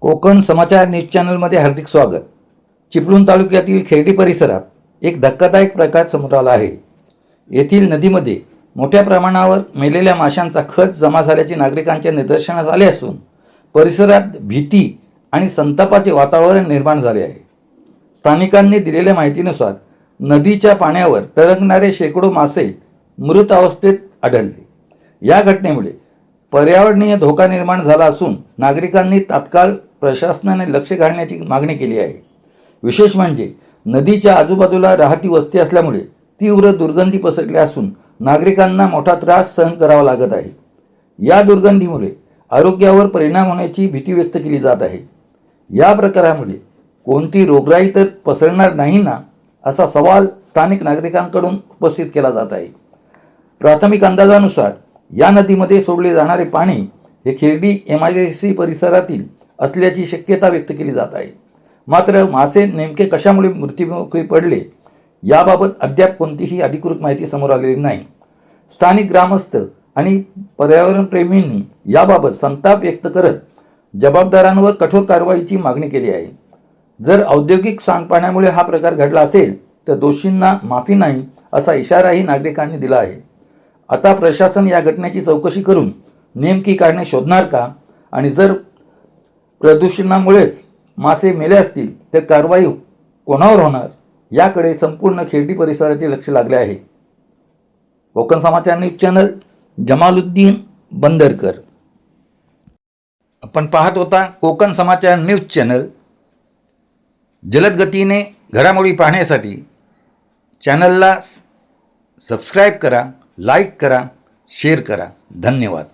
कोकण समाचार news चॅनलमध्ये हार्दिक स्वागत। चिपळूण तालुक्यातील खेर्डी परिसरात एक धक्कादायक प्रकार समोर आला आहे। येथील नदीमध्ये मोठ्या प्रमाणावर मेलेल्या माशांचा खच जमा झाल्याचे नागरिकांच्या निदर्शनास आले असून परिसरात भीती आणि संतापाचे वातावरण निर्माण झाले आहे। स्थानिकांनी दिलेल्या माहितीनुसार नदीच्या पाण्यावर तरंगणारे शेकडो मासे मृत अवस्थेत आढळले। या घटनेमुळे पर्यावरणीय धोका निर्माण झाला असून नागरिकांनी तात्काळ प्रशासनाने लक्ष घालण्याची मागणी केली आहे। विशेष म्हणजे नदीच्या आजूबाजूला राहती वस्ती असल्यामुळे तीव्र दुर्गंधी पसरली असून नागरिकांना मोठा त्रास सहन करावा लागत आहे। या दुर्गंधीमुळे आरोग्यावर परिणाम होण्याची भीती व्यक्त केली जात आहे। या प्रकारामुळे कोणती रोगराई तर पसरणार नाही ना, असा सवाल स्थानिक नागरिकांकडून उपस्थित केला जात आहे। प्राथमिक अंदाजानुसार या नदीमध्ये सोडले जाणारे पाणी हे खेर्डी MIDC परिसरातील असल्याची शक्यता व्यक्त केली जात आहे। मात्र मासे नेमके कशामुळे मृत्युमुखी पडले याबाबत अद्याप कोणतीही अधिकृत माहिती समोर आलेली नाही। स्थानिक ग्रामस्थ आणि पर्यावरणप्रेमींनी याबाबत संताप व्यक्त करत जबाबदारांवर कठोर कारवाईची मागणी केली आहे। जर औद्योगिक सांडपाण्यामुळे हा प्रकार घडला असेल तर दोषींना माफी नाही, असा इशाराही नागरिकांनी दिला आहे। आता प्रशासन या घटनेची चौकशी करून नेमकी कारणे शोधणार का, आणि जर प्रदूषणामुळेच मासे मेले असतील तर कारवाई कोणावर होणार, याकडे संपूर्ण खेर्डी परिसराचे लक्ष लागले आहे। कोकण समाचार न्यूज चॅनल, जमालुद्दीन बंदरकर। आपण पाहत होता कोकण समाचार न्यूज चॅनल। जलद गतीने घडामोडी पाहण्यासाठी चॅनलला सबस्क्राईब करा, लाईक करा, शेअर करा। धन्यवाद।